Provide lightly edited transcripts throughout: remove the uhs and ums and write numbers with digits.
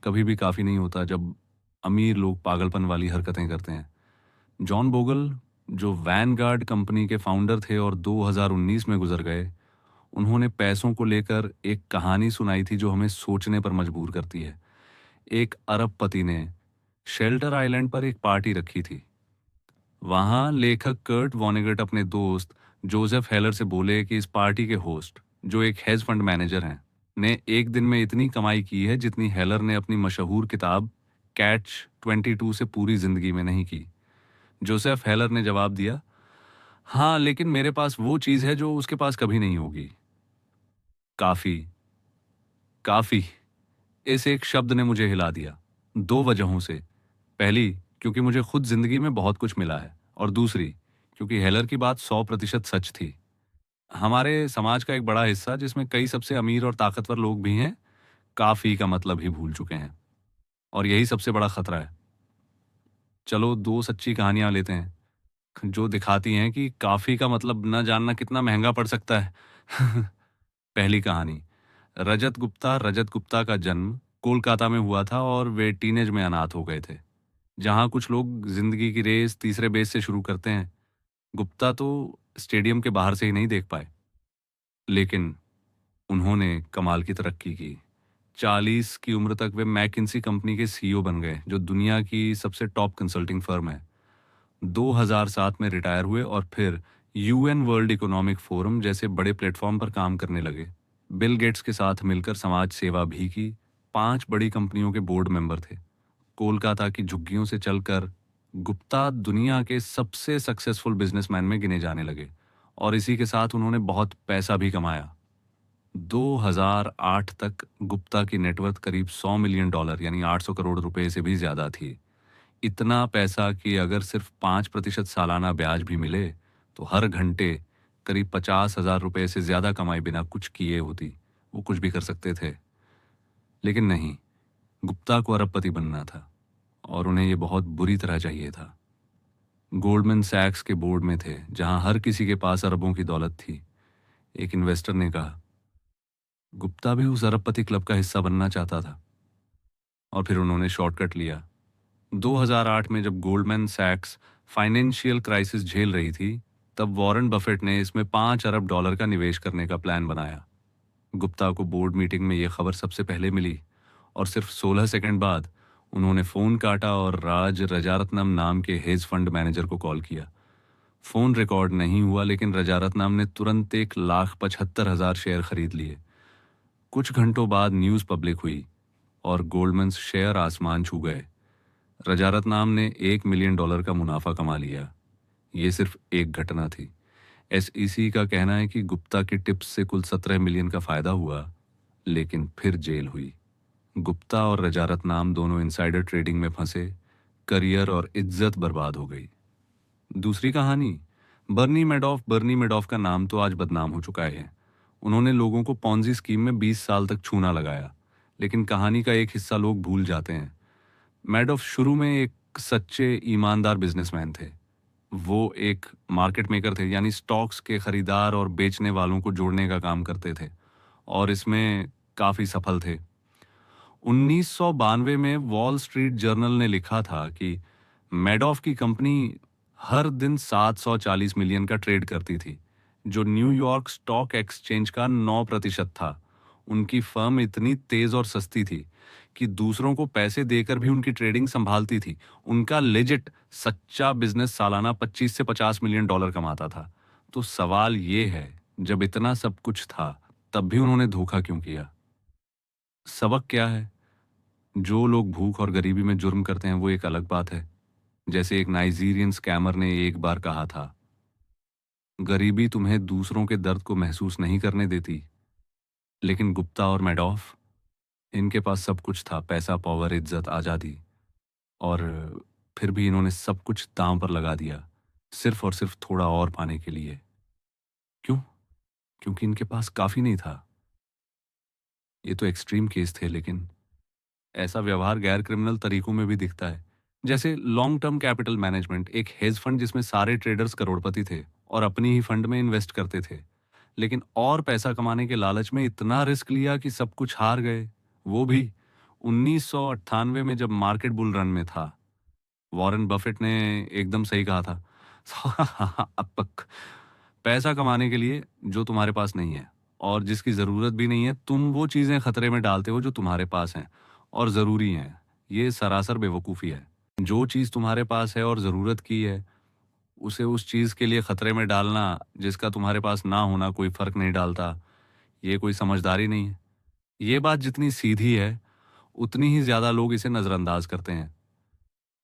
कभी भी काफ़ी नहीं होता जब अमीर लोग पागलपन वाली हरकतें करते हैं। जॉन बोगल, जो वैनगार्ड कंपनी के फाउंडर थे और 2019 में गुजर गए, उन्होंने पैसों को लेकर एक कहानी सुनाई थी जो हमें सोचने पर मजबूर करती है। एक अरबपति ने शेल्टर आइलैंड पर एक पार्टी रखी थी। वहां लेखक कर्ट वॉनेगट अपने दोस्त जोसेफ हेलर से बोले कि इस पार्टी के होस्ट, जो एक हेज फंड मैनेजर हैं, ने एक दिन में इतनी कमाई की है जितनी हेलर ने अपनी मशहूर किताब कैच 22 से पूरी जिंदगी में नहीं की। जोसेफ हेलर ने जवाब दिया, हाँ, लेकिन मेरे पास वो चीज है जो उसके पास कभी नहीं होगी। काफी। काफी। इस एक शब्द ने मुझे हिला दिया। दो वजहों से। पहली, क्योंकि मुझे खुद जिंदगी में बहुत कुछ मिला है, और दूसरी, क्योंकि हेलर की बात 100% सच थी। हमारे समाज का एक बड़ा हिस्सा, जिसमें कई सबसे अमीर और ताकतवर लोग भी हैं, काफी का मतलब ही भूल चुके हैं। और यही सबसे बड़ा खतरा है। चलो दो सच्ची कहानियां लेते हैं जो दिखाती हैं कि काफी का मतलब न जानना कितना महंगा पड़ सकता है। पहली कहानी। रजत गुप्ता का जन्म कोलकाता में हुआ था और वे टीनेज में अनाथ हो गए थे। जहां कुछ लोग जिंदगी की रेस तीसरे बेस से शुरू करते हैं, गुप्ता तो स्टेडियम के बाहर से ही नहीं देख पाए। लेकिन उन्होंने कमाल की तरक्की की। 40 की उम्र तक वे मैकिन्सी कंपनी के सीईओ बन गए, जो दुनिया की सबसे टॉप कंसल्टिंग फर्म है। 2007 में रिटायर हुए और फिर यूएन वर्ल्ड इकोनॉमिक फोरम जैसे बड़े प्लेटफॉर्म पर काम करने लगे। बिल गेट्स के साथ मिलकर समाज सेवा भी की। 5 बड़ी कंपनियों के बोर्ड मेंबर थे। कोलकाता की झुग्गियों से चलकर गुप्ता दुनिया के सबसे सक्सेसफुल बिजनेसमैन में गिने जाने लगे, और इसी के साथ उन्होंने बहुत पैसा भी कमाया। 2008 तक गुप्ता की नेटवर्थ करीब $100 मिलियन यानी 800 करोड़ रुपए से भी ज्यादा थी। इतना पैसा कि अगर सिर्फ 5% सालाना ब्याज भी मिले तो हर घंटे करीब 50,000 रुपए से ज्यादा कमाई बिना कुछ किए होती। वो कुछ भी कर सकते थे। लेकिन नहीं, गुप्ता को अरबपति बनना था, और उन्हें ये बहुत बुरी तरह चाहिए था। गोल्डमैन सैक्स के बोर्ड में थे, जहां हर किसी के पास अरबों की दौलत थी। एक इन्वेस्टर ने कहा, गुप्ता भी उस अरबपति क्लब का हिस्सा बनना चाहता था। और फिर उन्होंने शॉर्टकट लिया। 2008 में जब गोल्डमैन सैक्स फाइनेंशियल क्राइसिस झेल रही थी, तब वॉरेन बफेट ने इसमें $5 अरब का निवेश करने का प्लान बनाया। गुप्ता को बोर्ड मीटिंग में यह खबर सबसे पहले मिली, और सिर्फ 16 सेकंड बाद उन्होंने फोन काटा और राज रजारत्नम नाम के हेज फंड मैनेजर को कॉल किया। फोन रिकॉर्ड नहीं हुआ, लेकिन रजारत्नम ने तुरंत 1,75,000 शेयर खरीद लिए। कुछ घंटों बाद न्यूज पब्लिक हुई और गोल्डमैन शेयर आसमान छू गए। रजारत्नाम ने $1 मिलियन का मुनाफा कमा लिया। ये सिर्फ एक घटना थी। एसईसी का कहना है कि गुप्ता की टिप्स से कुल 17 मिलियन का फायदा हुआ, लेकिन फिर जेल हुई। गुप्ता और रजारत्नाम दोनों इनसाइडर ट्रेडिंग में फंसे। करियर और इज्जत बर्बाद हो गई। दूसरी कहानी। बर्नी मेडॉफ का नाम तो आज बदनाम हो चुका है। उन्होंने लोगों को पॉन्जी स्कीम में 20 साल तक छूना लगाया, लेकिन कहानी का एक हिस्सा लोग भूल जाते हैं। मैडॉफ शुरू में एक सच्चे ईमानदार बिजनेसमैन थे। वो एक मार्केट मेकर थे, यानी स्टॉक्स के खरीदार और बेचने वालों को जोड़ने का काम करते थे, और इसमें काफी सफल थे। 1992 में वॉल स्ट्रीट जर्नल ने लिखा था कि मैडॉफ की कंपनी हर दिन 740 मिलियन का ट्रेड करती थी, जो न्यूयॉर्क स्टॉक एक्सचेंज का 9% था। उनकी फर्म इतनी तेज और सस्ती थी कि दूसरों को पैसे देकर भी उनकी ट्रेडिंग संभालती थी। उनका लेजिट सच्चा बिजनेस सालाना 25 से $50 मिलियन कमाता था। तो सवाल ये है, जब इतना सब कुछ था, तब भी उन्होंने धोखा क्यों किया? सबक क्या है? जो लोग भूख और गरीबी में जुर्म करते हैं वो एक अलग बात है। जैसे एक नाइजीरियन स्कैमर ने एक बार कहा था, गरीबी तुम्हें दूसरों के दर्द को महसूस नहीं करने देती। लेकिन गुप्ता और मैडॉफ, इनके पास सब कुछ था, पैसा, पावर, इज्जत, आजादी, और फिर भी इन्होंने सब कुछ दांव पर लगा दिया, सिर्फ और सिर्फ थोड़ा और पाने के लिए। क्यों? क्योंकि इनके पास काफी नहीं था। ये तो एक्सट्रीम केस थे, लेकिन ऐसा व्यवहार गैर क्रिमिनल तरीकों में भी दिखता है। जैसे लॉन्ग टर्म कैपिटल मैनेजमेंट, एक हेज फंड जिसमें सारे ट्रेडर्स करोड़पति थे और अपनी ही फंड में इन्वेस्ट करते थे, लेकिन और पैसा कमाने के लालच में इतना रिस्क लिया कि सब कुछ हार गए। वो भी 1998 में जब मार्केट बुल रन में था, वॉरेन बफेट ने एकदम सही कहा था। अब तक पैसा कमाने के लिए जो तुम्हारे पास नहीं है और जिसकी ज़रूरत भी नहीं है, तुम वो चीज़ें खतरे में डालते हो जो तुम्हारे पास हैं और ज़रूरी हैं। ये सरासर बेवकूफ़ी है। जो चीज़ तुम्हारे पास है और ज़रूरत की है, उसे उस चीज़ के लिए खतरे में डालना, जिसका तुम्हारे पास ना होना कोई फ़र्क नहीं डालता, ये कोई समझदारी नहीं है। ये बात जितनी सीधी है, उतनी ही ज़्यादा लोग इसे नज़रअंदाज करते हैं।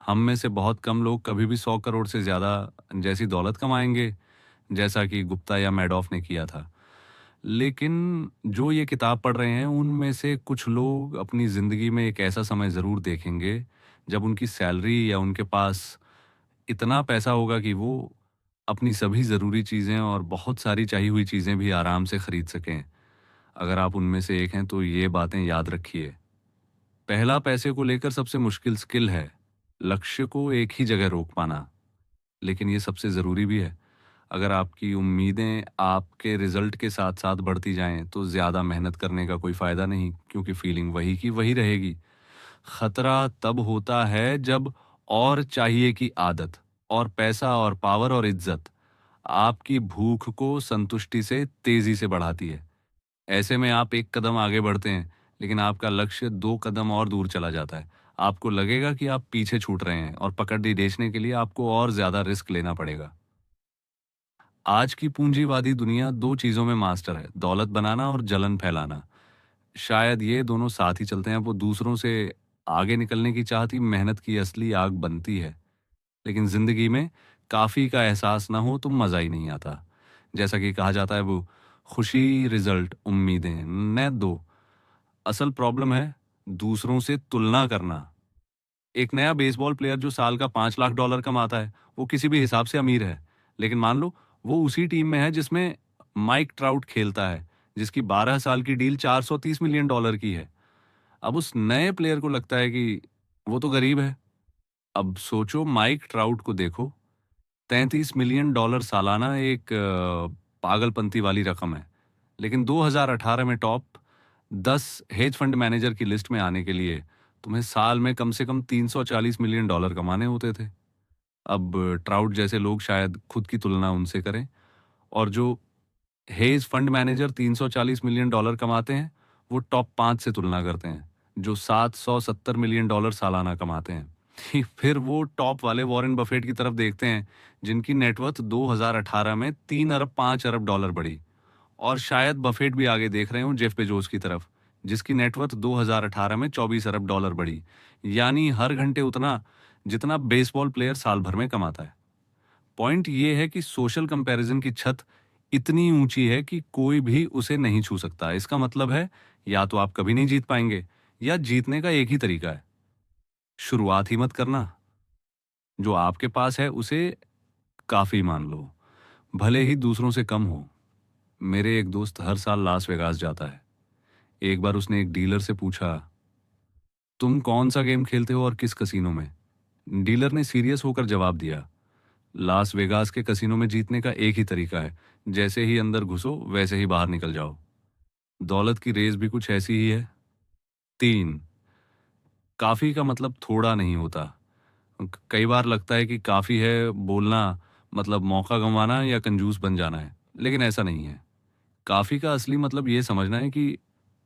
हम में से बहुत कम लोग कभी भी 100 करोड़ से ज़्यादा जैसी दौलत कमाएँगे, जैसा कि गुप्ता या मैडॉफ ने किया था। लेकिन जो ये किताब पढ़ रहे हैं, उनमें से कुछ लोग अपनी ज़िंदगी में एक ऐसा समय ज़रूर देखेंगे, जब उनकी सैलरी या उनके पास इतना पैसा होगा कि वो अपनी सभी ज़रूरी चीज़ें और बहुत सारी चाहिए हुई चीज़ें भी आराम से खरीद सकें। अगर आप उनमें से एक हैं, तो ये बातें याद रखिए। पहला पैसे को लेकर सबसे मुश्किल स्किल है, लक्ष्य को एक ही जगह रोक पाना। लेकिन ये सबसे ज़रूरी भी है। अगर आपकी उम्मीदें आपके रिज़ल्ट के साथ-साथ बढ़ती जाएँ, तो ज़्यादा मेहनत करने का कोई फ़ायदा नहीं, क्योंकि फीलिंग वही की वही रहेगी। खतरा तब होता है जब और चाहिए की आदत और पैसा और पावर और इज़्ज़त आपकी भूख को संतुष्टि से तेज़ी से बढ़ाती है। ऐसे में आप एक कदम आगे बढ़ते हैं, लेकिन आपका लक्ष्य 2 कदम और दूर चला जाता है। आपको लगेगा कि आप पीछे छूट रहे हैं और पकड़ देने के लिए आपको और ज़्यादा रिस्क लेना पड़ेगा। आज की पूंजीवादी दुनिया 2 चीज़ों में मास्टर है, दौलत बनाना और जलन फैलाना। शायद ये दोनों साथ ही चलते हैं, वो दूसरों से आगे निकलने की चाहत ही मेहनत की असली आग बनती है। लेकिन ज़िंदगी में काफ़ी का एहसास ना हो तो मज़ा ही नहीं आता। जैसा कि कहा जाता है वो, खुशी, रिज़ल्ट, उम्मीदें न दो। असल प्रॉब्लम है दूसरों से तुलना करना। एक नया बेसबॉल प्लेयर जो साल का $5 लाख कमाता है, वो किसी भी हिसाब से अमीर है। लेकिन मान लो वो उसी टीम में है जिसमें माइक ट्राउट खेलता है, जिसकी 12 साल की डील $430 मिलियन की है। अब उस नए प्लेयर को लगता है कि वो तो गरीब है। अब सोचो, माइक ट्राउट को देखो, $33 मिलियन सालाना एक पागलपंती वाली रकम है। लेकिन 2018 में टॉप 10 हेज फंड मैनेजर की लिस्ट में आने के लिए तुम्हें साल में कम से कम $340 मिलियन कमाने होते थे। अब ट्राउट जैसे लोग शायद खुद की तुलना उनसे करें, और जो हेज फंड मैनेजर $340 मिलियन कमाते हैं, वो टॉप 5 से तुलना करते हैं, जो $770 मिलियन सालाना कमाते हैं। फिर वो टॉप वाले वॉरेन बफेट की तरफ देखते हैं, जिनकी नेटवर्थ 2018 में 3 अरब 5 अरब डॉलर बढ़ी। और शायद बफेट भी आगे देख रहे हो जेफ बेजोस की तरफ, जिसकी नेटवर्थ 2018 में 24 अरब डॉलर बढ़ी। यानी हर घंटे उतना जितना बेसबॉल प्लेयर साल भर में कमाता है। पॉइंट ये है कि सोशल कंपैरिजन की छत इतनी ऊंची है कि कोई भी उसे नहीं छू सकता। इसका मतलब है, या तो आप कभी नहीं जीत पाएंगे, या जीतने का एक ही तरीका है, शुरुआत ही मत करना। जो आपके पास है उसे काफी मान लो, भले ही दूसरों से कम हो। मेरे एक दोस्त हर साल लास वेगास जाता है। एक बार उसने एक डीलर से पूछा, तुम कौन सा गेम खेलते हो और किस कसीनो में? डीलर ने सीरियस होकर जवाब दिया, लास वेगास के कसीनो में जीतने का एक ही तरीका है, जैसे ही अंदर घुसो वैसे ही बाहर निकल जाओ। दौलत की रेस भी कुछ ऐसी ही है। 3, काफी का मतलब थोड़ा नहीं होता। कई बार लगता है कि काफी है बोलना मतलब मौका गंवाना या कंजूस बन जाना है, लेकिन ऐसा नहीं है। काफी का असली मतलब ये समझना है कि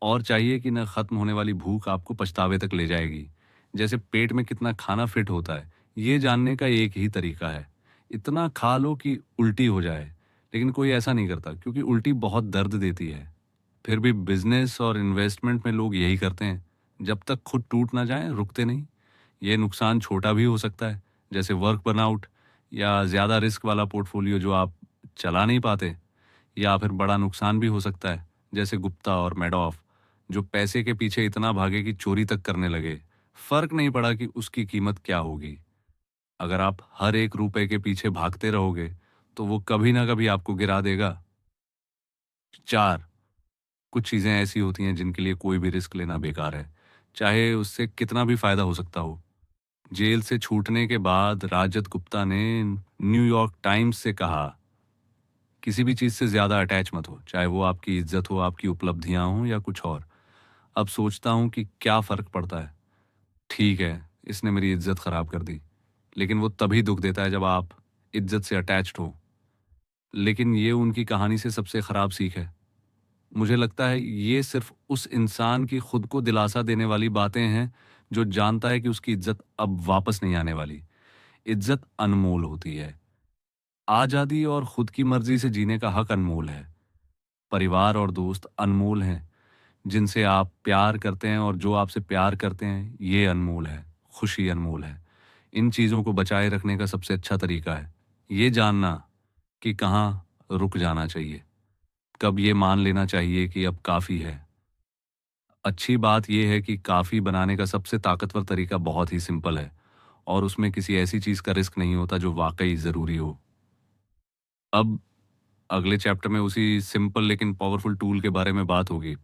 और चाहिए कि न खत्म होने वाली भूख आपको पछतावे तक ले जाएगी। जैसे पेट में कितना खाना फिट होता है, ये जानने का एक ही तरीका है, इतना खा लो कि उल्टी हो जाए। लेकिन कोई ऐसा नहीं करता, क्योंकि उल्टी बहुत दर्द देती है। फिर भी बिजनेस और इन्वेस्टमेंट में लोग यही करते हैं, जब तक खुद टूट ना जाए रुकते नहीं। ये नुकसान छोटा भी हो सकता है, जैसे वर्क बर्नआउट या ज़्यादा रिस्क वाला पोर्टफोलियो जो आप चला नहीं पाते, या फिर बड़ा नुकसान भी हो सकता है, जैसे गुप्ता और मैडॉफ, जो पैसे के पीछे इतना भागे कि चोरी तक करने लगे। फर्क नहीं पड़ा कि उसकी कीमत क्या होगी। अगर आप हर एक रुपए के पीछे भागते रहोगे, तो वो कभी ना कभी आपको गिरा देगा। 4, कुछ चीजें ऐसी होती हैं जिनके लिए कोई भी रिस्क लेना बेकार है, चाहे उससे कितना भी फायदा हो सकता हो। जेल से छूटने के बाद राजत गुप्ता ने न्यूयॉर्क टाइम्स से कहा, किसी भी चीज से ज्यादा अटैच मत हो, चाहे वो आपकी इज्जत हो, आपकी उपलब्धियां हो या कुछ और। अब सोचता हूँ कि क्या फ़र्क पड़ता है। ठीक है, इसने मेरी इज़्ज़त ख़राब कर दी, लेकिन वो तभी दुःख देता है जब आप इज़्ज़त से अटैच्ड हो। लेकिन ये उनकी कहानी से सबसे ख़राब सीख है। मुझे लगता है ये सिर्फ़ उस इंसान की खुद को दिलासा देने वाली बातें हैं, जो जानता है कि उसकी इज़्ज़त अब वापस नहीं आने वाली। इज़्ज़त अनमोल होती है। आज़ादी और खुद की मर्ज़ी से जीने का हक अनमोल है। परिवार और दोस्त अनमोल हैं, जिनसे आप प्यार करते हैं और जो आपसे प्यार करते हैं, ये अनमोल है। खुशी अनमोल है। इन चीज़ों को बचाए रखने का सबसे अच्छा तरीका है, ये जानना कि कहाँ रुक जाना चाहिए। कब ये मान लेना चाहिए कि अब काफ़ी है। अच्छी बात ये है कि काफ़ी बनाने का सबसे ताकतवर तरीका बहुत ही सिंपल है और उसमें किसी ऐसी चीज़ का रिस्क नहीं होता जो वाक़ई ज़रूरी हो। अब अगले चैप्टर में उसी सिंपल लेकिन पावरफुल टूल के बारे में बात होगी।